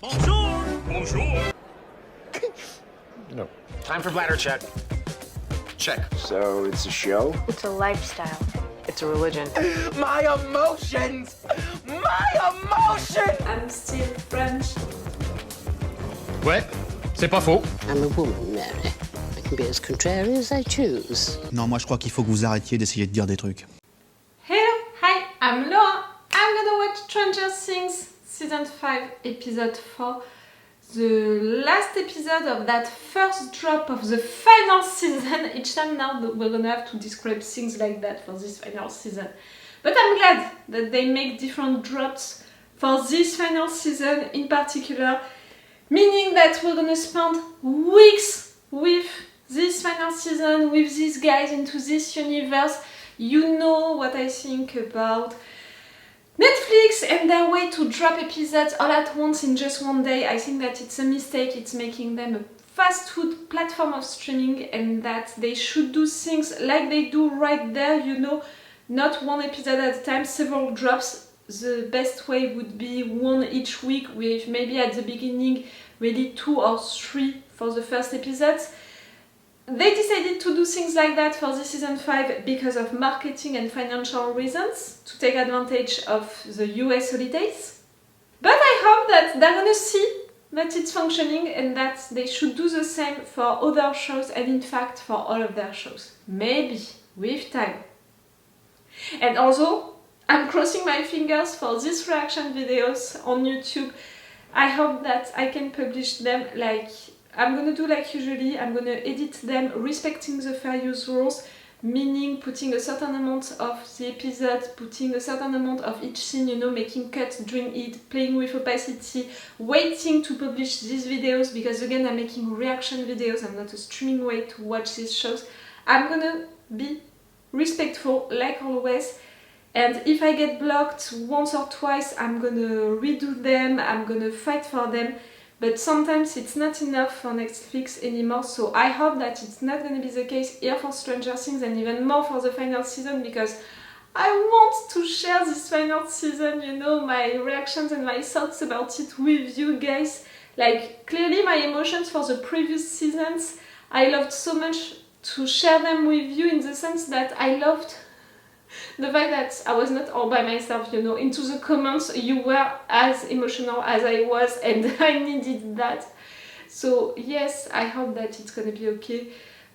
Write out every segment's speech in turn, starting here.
Bonjour! Bonjour! No. Time for bladder check. Check. So it's a show? It's a lifestyle. It's a religion. My emotions! My emotions! I'm still French. Ouais, c'est pas faux. I'm a woman, Mary. I can be as contrary as I choose. Non, moi je crois qu'il faut que vous arrêtiez d'essayer de dire des trucs. Hello, hi, I'm Laura. I'm gonna watch Stranger Things Season 5, Episode 4. The last episode of that first drop of the final season. Each time now we're gonna have to describe things like that for this final season. But I'm glad that they make different drops for this final season in particular. Meaning that we're gonna spend weeks with this final season, with these guys into this universe. You know what I think about Netflix and their way to drop episodes all at once in just one day. I think that it's a mistake. It's making them a fast food platform of streaming, and that they should do things like they do right there, you know, not one episode at a time, several drops. The best way would be one each week, with maybe at the beginning really 2 or 3 for the first episodes. They decided to do things like that for this season 5 because of marketing and financial reasons, to take advantage of the US holidays. But I hope that they're gonna see that it's functioning and that they should do the same for other shows, and in fact for all of their shows. Maybe, with time. And also, I'm crossing my fingers for these reaction videos on YouTube. I hope that I can publish them like I'm gonna do like usually. I'm gonna edit them respecting the fair use rules, meaning putting a certain amount of the episode, putting a certain amount of each scene, you know, making cuts during it, playing with opacity, waiting to publish these videos, because again I'm making reaction videos, I'm not a streaming way to watch these shows. I'm gonna be respectful like always, and if I get blocked once or twice, I'm gonna redo them, I'm gonna fight for them. But sometimes it's not enough for Netflix anymore, so I hope that it's not going to be the case here for Stranger Things, and even more for the final season, because I want to share this final season, you know, my reactions and my thoughts about it with you guys. Like, clearly my emotions for the previous seasons, I loved so much to share them with you, in the sense that I loved the fact that I was not all by myself, you know. Into the comments, you were as emotional as I was, and I needed that. So yes, I hope that it's gonna be okay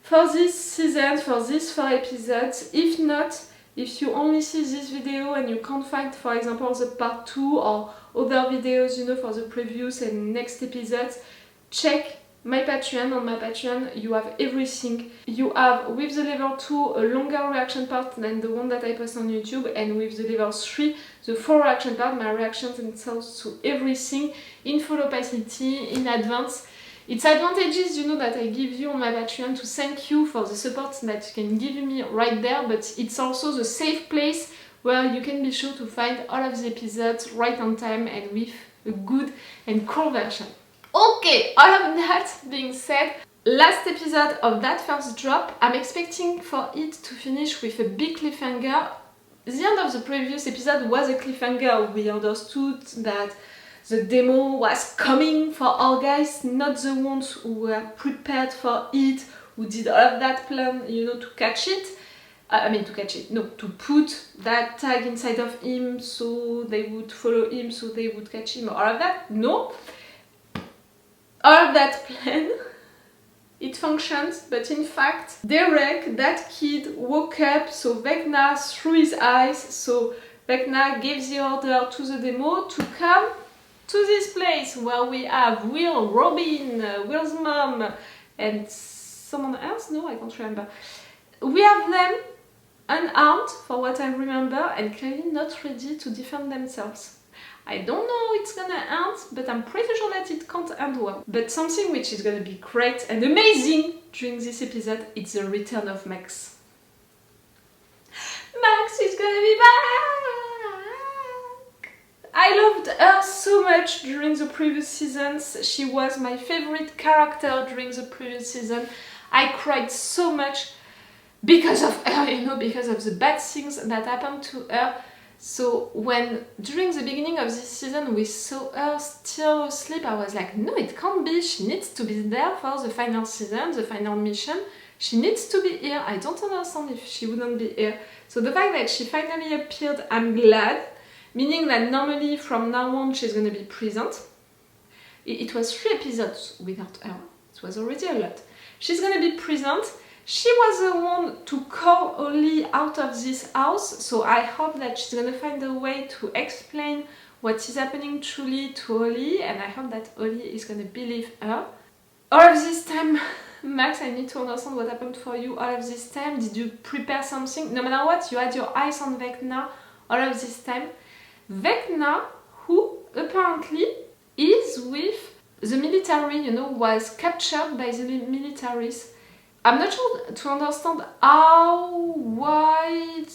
for this season, for these 4 episodes. If not, if you only see this video and you can't find, for example, the part 2 or other videos, you know, for the previews and next episodes, check my Patreon. On my Patreon you have everything. You have, with the level 2, a longer reaction part than the one that I post on YouTube, and with the level 3, the full reaction part, my reactions and thoughts to everything in full opacity, in advance. It's advantages, you know, that I give you on my Patreon to thank you for the support that you can give me right there, but it's also the safe place where you can be sure to find all of the episodes right on time and with a good and cool version. Okay, all of that being said, last episode of that first drop, I'm expecting for it to finish with a big cliffhanger. The end of the previous episode was a cliffhanger. We understood that the demo was coming for our guys, not the ones who were prepared for it, who did all of that plan, you know, to catch it. To put that tag inside of him so they would follow him, so they would catch him, all of that. No. All of that plan, it functions, but in fact, Derek, that kid, woke up, so Vecna through his eyes, so Vecna gave the order to the demo to come to this place where we have Will, Robin, Will's mom, and someone else? No, I can't remember. We have them unarmed, for what I remember, and clearly not ready to defend themselves. I don't know how it's gonna end, but I'm pretty sure that it can't end well. But something which is gonna be great and amazing during this episode, it's the return of Max. Max is gonna be back! I loved her so much during the previous seasons. She was my favorite character during the previous season. I cried so much because of her, you know, because of the bad things that happened to her. So when during the beginning of this season we saw her still asleep, I was like, no, it can't be. She needs to be there for the final season, the final mission. She needs to be here. I don't understand if she wouldn't be here. So the fact that she finally appeared, I'm glad. Meaning that normally from now on she's going to be present. It was 3 episodes without her. It was already a lot. She's going to be present. She was the one to call Oli out of this house, so I hope that she's gonna find a way to explain what is happening truly to Oli, and I hope that Oli is gonna believe her. All of this time, Max, I need to understand what happened for you all of this time. Did you prepare something? No matter what, you had your eyes on Vecna all of this time. Vecna, who apparently is with the military, you know, was captured by the militaries. I'm not sure to understand how, why,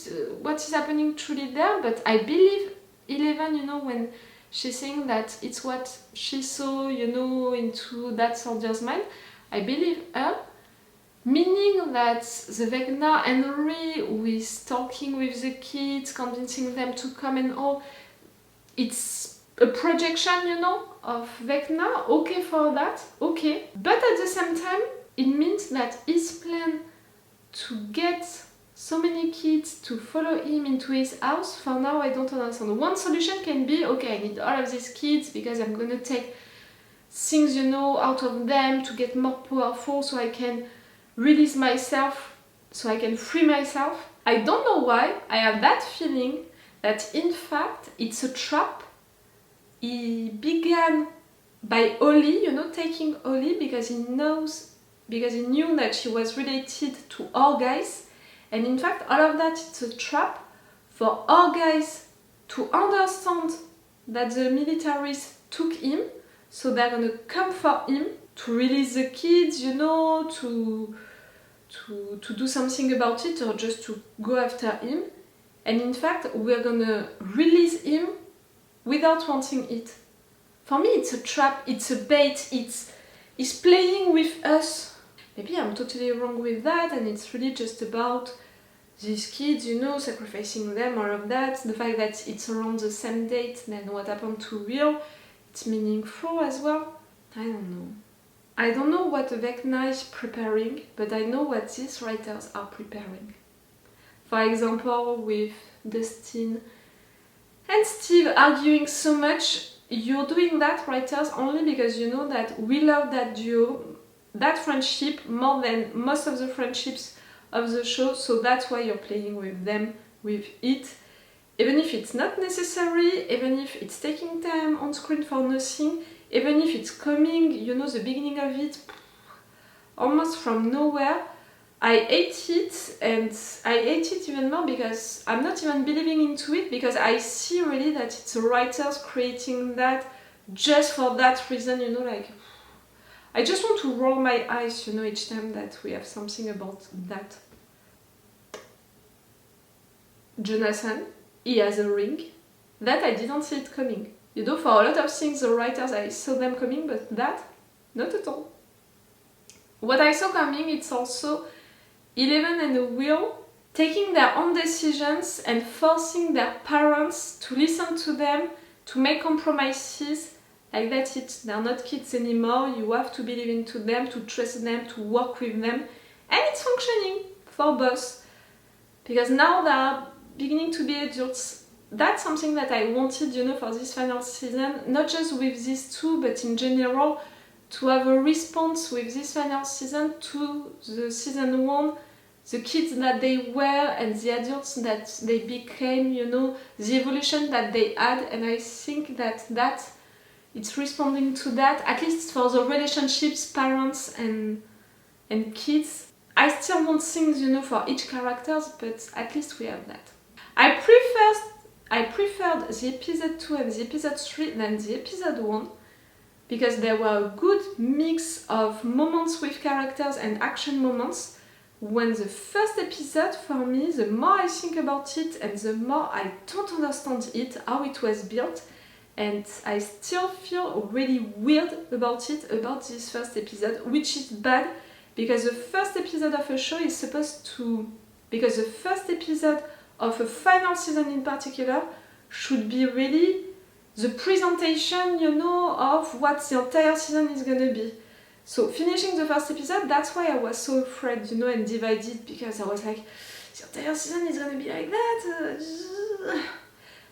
what is happening truly there, but I believe Eleven, you know, when she's saying that it's what she saw, you know, into that soldier's mind, I believe her, meaning that the Vecna Henry who is talking with the kids, convincing them to come and all, it's a projection, you know, of Vecna, okay for that, okay, but at the same time, it means that his plan to get so many kids to follow him into his house, for now I don't understand. One solution can be, okay, I need all of these kids because I'm gonna take things, you know, out of them to get more powerful so I can release myself, so I can free myself. I don't know why, I have that feeling that in fact it's a trap. He began by Oli, you know, taking Oli because he knew that she was related to our guys, and in fact all of that it's a trap for our guys to understand that the militaries took him, so they're gonna come for him to release the kids, you know, to do something about it or just to go after him, and in fact we're gonna release him without wanting it. For me it's a trap, it's a bait, he's playing with us. Maybe I'm totally wrong with that and it's really just about these kids, you know, sacrificing them, all of that. The fact that it's around the same date than what happened to Will, it's meaningful as well. I don't know. I don't know what Vecna is preparing, but I know what these writers are preparing. For example, with Dustin and Steve arguing so much, you're doing that, writers, only because you know that we love that duo, that friendship more than most of the friendships of the show, so that's why you're playing with them, with it, even if it's not necessary, even if it's taking time on screen for nothing, even if it's coming, you know, the beginning of it almost from nowhere. I hate it, and I hate it even more because I'm not even believing into it, because I see really that it's the writers creating that just for that reason, you know, like I just want to roll my eyes, you know, each time that we have something about that. Jonathan, he has a ring. That I didn't see it coming. You know, for a lot of things, the writers, I saw them coming, but that, not at all. What I saw coming, it's also Eleven and Will taking their own decisions and forcing their parents to listen to them, to make compromises. Like that's it, they're not kids anymore, you have to believe into them, to trust them, to work with them, and it's functioning for both. Because now they're beginning to be adults. That's something that I wanted, you know, for this final season, not just with these two, but in general, to have a response with this final season to the season 1, the kids that they were and the adults that they became, you know, the evolution that they had, and I think that it's responding to that, at least for the relationships, parents and kids. I still want things, you know, for each characters, but at least we have that. I preferred the episode 2 and the episode 3 than the episode 1, because there were a good mix of moments with characters and action moments. When the first episode, for me, the more I think about it and the more I don't understand it, how it was built, and I still feel really weird about it, about this first episode, which is bad, because the first episode of a show is supposed to... because the first episode of a final season in particular should be really the presentation, you know, of what the entire season is gonna be. So finishing the first episode, that's why I was so afraid, you know, and divided, because I was like, the entire season is gonna be like that.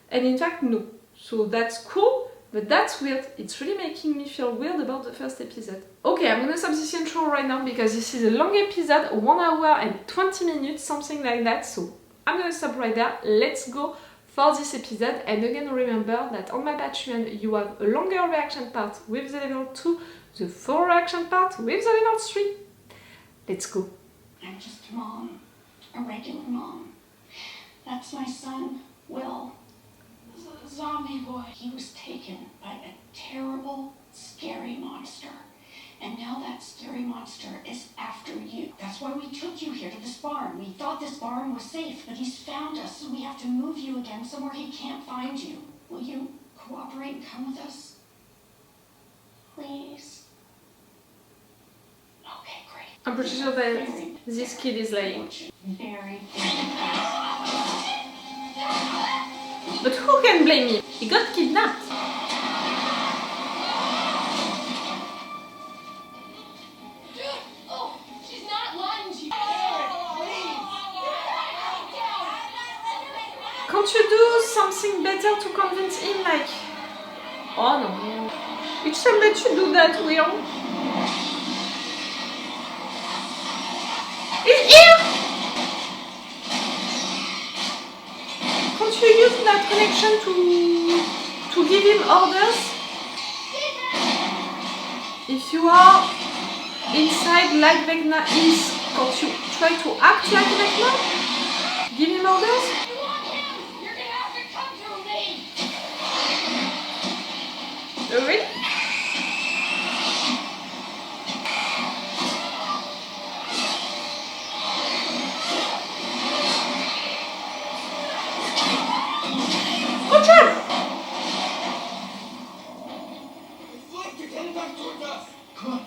And in fact, no. So that's cool, but that's weird. It's really making me feel weird about the first episode. Okay, I'm gonna stop this intro right now because this is a long episode, 1 hour and 20 minutes, something like that. So I'm gonna stop right there. Let's go for this episode. And again, remember that on my Patreon you have a longer reaction part with the level 2, the full reaction part with the level 3. Let's go. I'm just a mom, a regular mom. That's my son, Will. Zombie boy. He was taken by a terrible, scary monster. And now that scary monster is after you. That's why we took you here to this barn. We thought this barn was safe, but he's found us, so we have to move you again somewhere he can't find you. Will you cooperate and come with us? Please? Okay, great. I'm pretty sure that this kid is lying. Very. But who can blame him? He got kidnapped. Oh, she's not lying. Can't you do something better to convince him, like... Oh no. Each time that you do that, Will... He's here! Can't you use that connection to give him orders? If you are inside like Vecna is, can't you try to act like Vecna? Give him orders? You want him? You're gonna have to come through me. Really? Good job! Look, they're heading back towards us. Come on.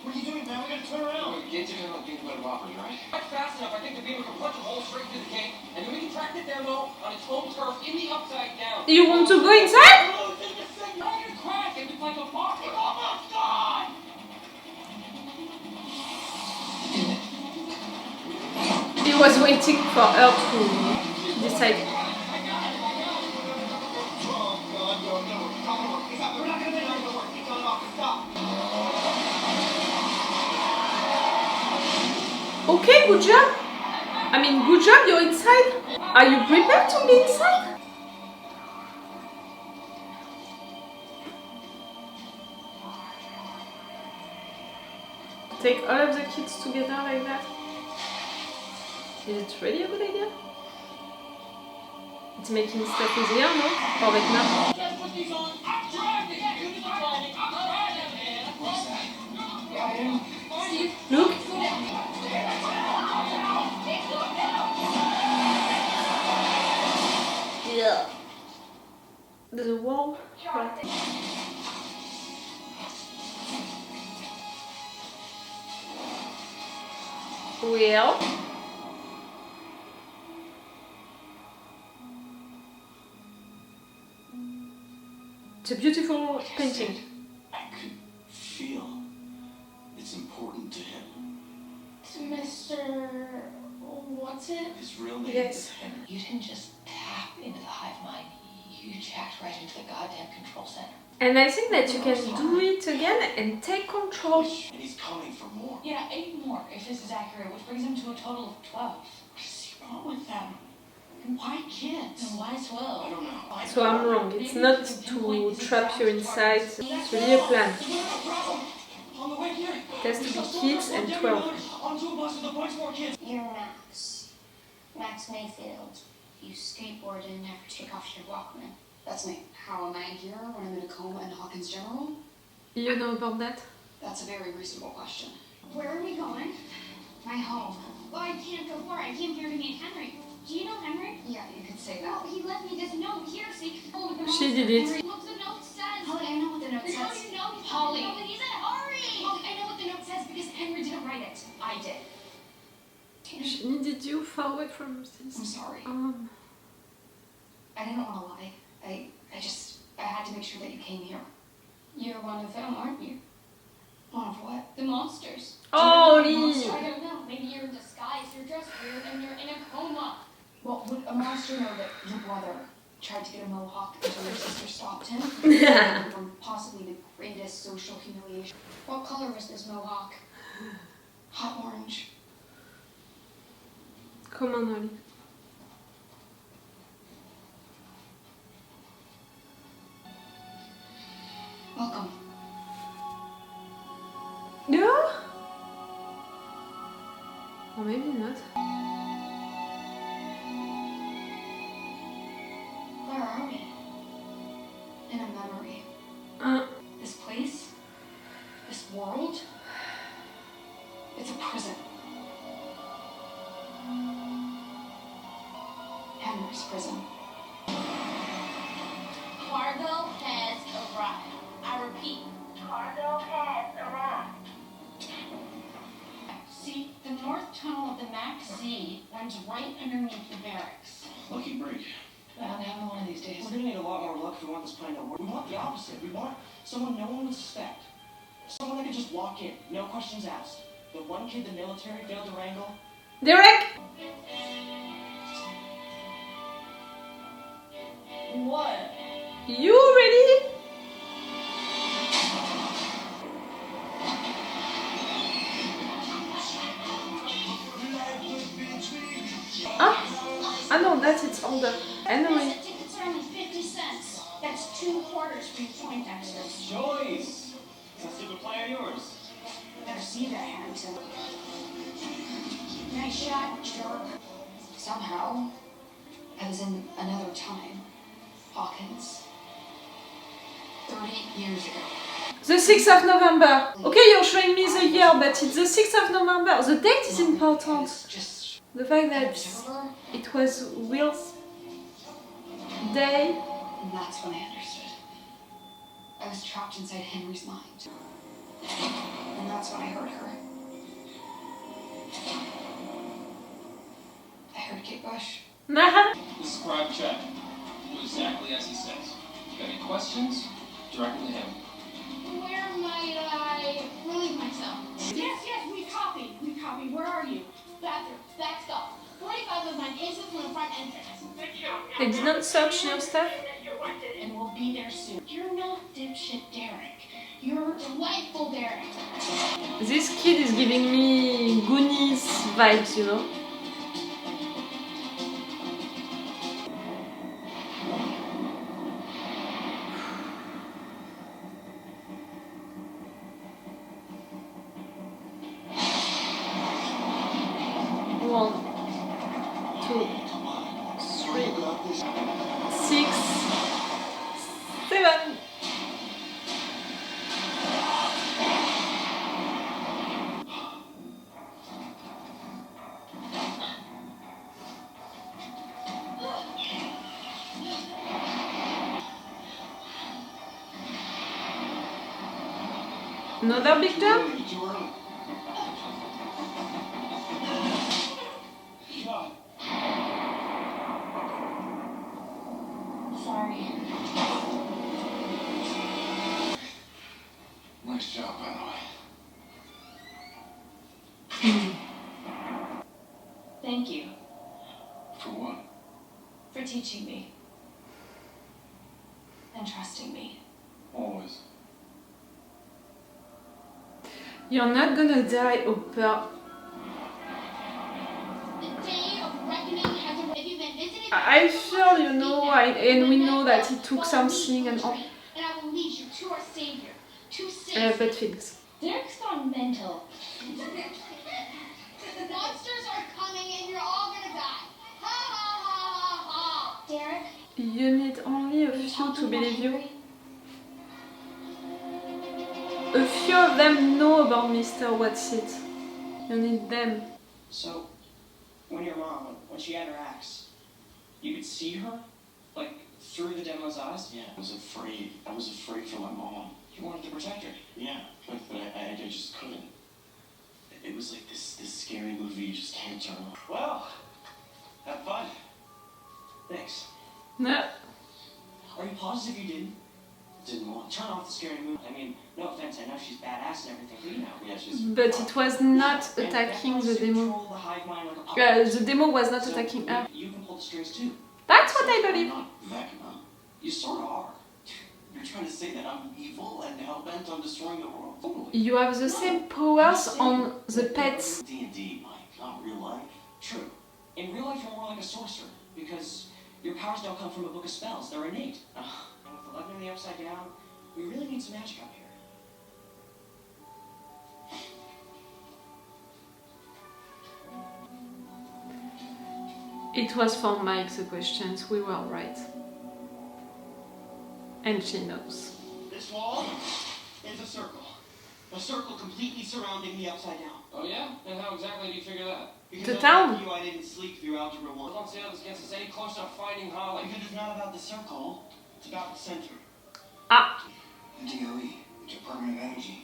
What are you doing, man? We're gonna turn around. Get to him on things about robbery, right? Not fast enough. I think the beaver can punch a hole straight through the gate, and then we can track the demo on its home turf in the upside down. You want to go inside? Oh, take this thing. We're gonna crash, and it's like a bomb. We're almost gone. He was waiting for her to decide. Okay, good job. I mean, good job, you're inside. Are you prepared to be inside? Take all of the kids together like that. Is it really a good idea? It's making stuff easier, no? For Vecna. Just put these on. I'm driving. You do the driving. I'm driving. What's that? Look. Yeah. There's a wall. Right. Well. It's a beautiful painting. I could feel it's important to him. To Mr. What's it? His real name Yes. is Henry. You didn't just tap into the hive mind, you jacked right into the goddamn control center. And I think that you can do it again and take control. And he's coming for more. Yeah, 8 more, if this is accurate, which brings him to a total of 12. What is he wrong with them? And why kids? And why 12? I don't know. So I'm wrong. It's not to trap you inside. It's really a plan. On the way here. It has to be kids and 12. On two buses, a bunch more kids. You're Max. Max Mayfield. You skateboard and never take off your Walkman. That's me. How am I here when I'm in a coma in Hawkins General? You know about that? That's a very reasonable question. Where are we going? My home. Well, I can't go far. I came here to meet Henry. Do you know Henry? Yeah, you could say Well, that. he left me this note here, see? Oh, the She note did says it. Henry. Look, the note says. Holly, I know what the note How do says. you know? Holly. No, he said hurry. Holly, I know what the note says because Henry didn't write it. I did. She needed you far away from I'm this. sorry. Um, I didn't want to lie. I I had to make sure that you came here. You're one of them, aren't you? One of what? The monsters. Oh, Do you know Lee. what monster? I don't know. Maybe you're in disguise, you're dressed weird, and you're in a coma. Well, would a monster know that your brother tried to get a mohawk until your sister stopped him? From possibly the greatest social humiliation. What color was this mohawk? Hot orange. Come on, Holly. Welcome. Yeah? Or maybe not. Where are we? In a memory. This place? This world? It's a prison. Henry's prison. Cargo has arrived. I repeat, cargo has arrived. See, the north tunnel of the Max Z runs right underneath the barracks. Lucky break. Bound to happen one of these days. We're gonna need a lot more luck if we want this plan to work. We want the opposite. We want someone no one would suspect. Someone that could just walk in, no questions asked. The one kid the military failed to wrangle. Derek! What? You ready? I know that it's older. Anyway. Tickets are only 50 cents. That's 2 quarters for your Poindexters. Choice! That's a good play of yours. Better see that, Harrington. Nice shot, jerk. Somehow, I was in another time. Hawkins. 30 years ago. The 6th of November. Okay, you're showing me the year, but it's the 6th of November. The date is important. Just The fact an that observer, it was Will's day. and that's when I understood. I was trapped inside Henry's mind. And that's when I heard her. I heard Kate Bush. Nah. This is private chat. Do exactly as he says. Got any questions? Direct to him. Where might I relieve myself? Yes, we copy. Where are you? Bathroom. Let's go. 45 of mine exit from the front entrance. They didn't search your stuff? And we'll be there soon. You're not dipshit Derek. You're delightful Derek. This kid is giving me Goonies vibes, you know? One, two, 3, 6, 7. Another big jump? Sorry. Nice job, by the way. Thank you For what? for teaching me. And trusting me. Always. You're not gonna die, Hopper. The day of reckoning has arrived. If you've been visited, I feel, you know, and we know that he took something and all. and I will lead you to our savior, to I safety. have bad feelings. Derek's gone mental. The monsters are coming and you're all gonna die. Ha ha ha ha ha. Derek, You need only a few to believe you. A few of them know about Mr. What's It. You need them. So, when your mom, when she had her axe, you could see her? Like, through the demo's eyes? Yeah, I was afraid. I was afraid for my mom. You wanted to protect her? Yeah, but I just couldn't. It was like this scary movie you just can't turn off. Well, have fun. Thanks. No. Are pause if you didn't want to turn off the scary movie. I mean, no offense, I know she's badass and everything, but you know, yeah, she's. But it was not attacking the demo. The demo was not attacking her. You can pull the strings too. That's what I believe. Not Vecna. You sort of are. You're trying to say that I'm evil and hell-bent on destroying the world? Totally. You have the same powers on the pets. D&D, Mike, not real life. True. In real life, you're more like a sorcerer, because your powers don't come from a book of spells, they're innate. And with 11 in the upside down, we really need some magic out here. It was for Mike the questions, we were right. And she knows. This wall is a circle. A circle completely surrounding the upside down. Oh yeah? And how exactly do you figure that? Because The unlike town. you, I didn't sleep through Algebra 1. Don't see how this gets us any closer to finding Holly. Because it's not about the circle, it's about the center. Ah, DOE, Department of Energy.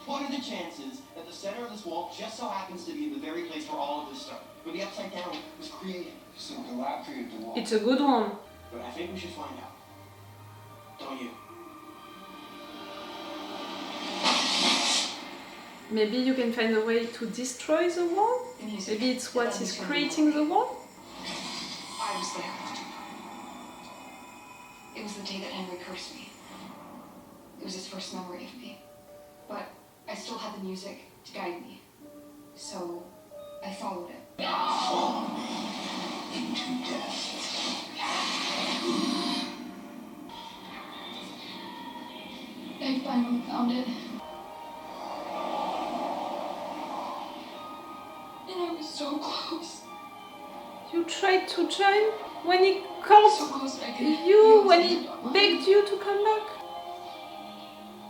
What are the chances that the center of this wall just so happens to be in the very place where all of this started? Where the upside down was created? So the lab created the wall. it's a good one. But I think we should find out. Don't you? Maybe you can find a way to destroy the wall? Maybe it's what is creating the wall? I was there. It was the day that Henry cursed me. It was his first memory of me. But I still had the music to guide me. So I followed it. Into death. I finally found it. And I was so close. You tried to join when he called So close that I could you, feel when his he hand on mine. begged you to come back?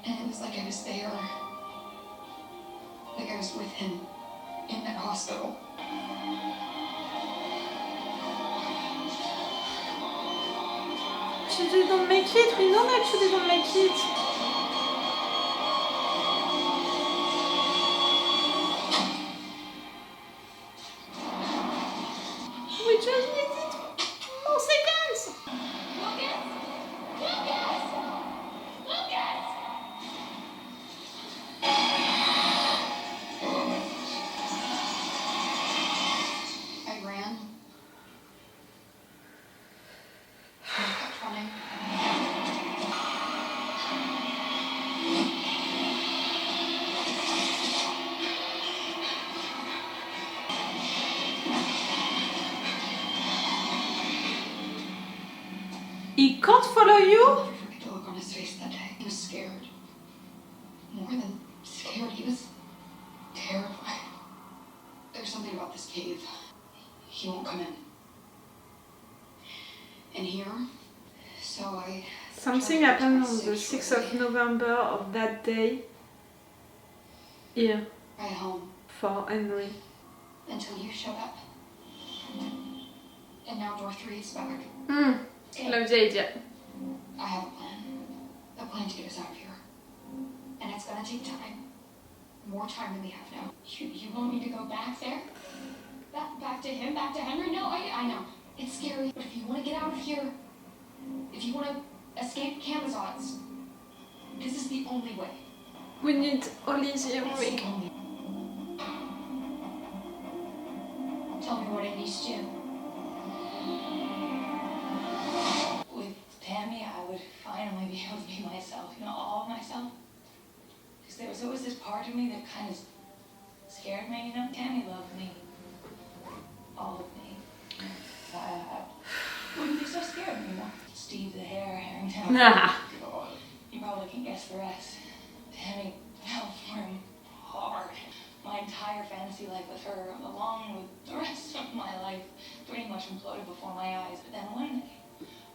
And it was like I was there. Like I was with him in that hospital. You didn't make it, we know that you didn't make it. We just needed more seconds. Lucas! Lucas! Lucas! I ran. I kept running. He can't follow you? I'll never forget the look on his face that day. He was scared. More than scared, he was terrified. There's something about this cave. He won't come in. And here, so I... Something happened on the 6th of November of that day. Here, Right home. for Henry. Until you showed up. And now door 3 is back. La vieille idea. I have a plan. A plan to get us out of here. And it's gonna take time. More time than we have now. You want me to go back there? Back to him? Back to Henry? No, I know. It's scary, but if you want to get out of here, if you want to escape Camazotz, this is the only way. We need only the It's Henry. the only. Tell me what I need to do. With Tammy, I would finally be able to be myself, all of myself. Because there was always this part of me that kind of scared me, Tammy loved me. All of me. I wouldn't be so scared anymore. Steve the Hare, Harrington. Nah. You probably can guess the rest. Tammy fell for him hard. My entire fantasy life with her, along with the rest of my life, pretty much imploded before my eyes. But then one day,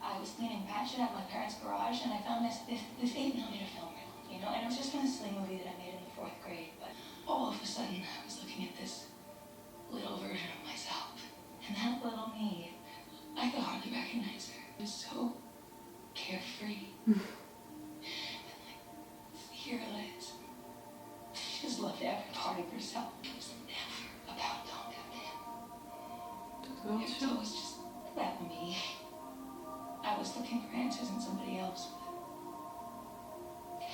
I was cleaning patches at my parents' garage, and I found this 8mm film reel, and it was just from a silly movie that I made in the 4th grade. But all of a sudden, I was looking at this little version of myself, and that little me, I could hardly recognize her. It was so carefree. And fearless. She just loved every part of herself. It was never about Tom It was always just about me. I was was looking for answers in somebody else, but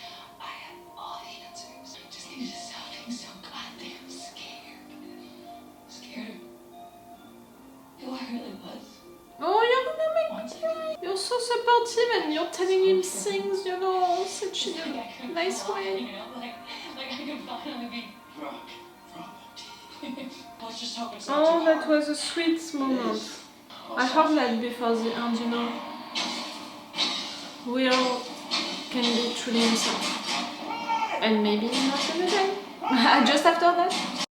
I had all the answers. I just needed to stop being so goddamn scared. Scared of who I really was. Oh, you're gonna make me. You're so supportive and you're telling him things, you know, such a nice way. You know, like I could finally be Rock. Let's just hope it's not Oh, too that hard. was a sweet moment. I hope that before the end, you know, Will can be truly himself. And maybe not gonna die. Just after that.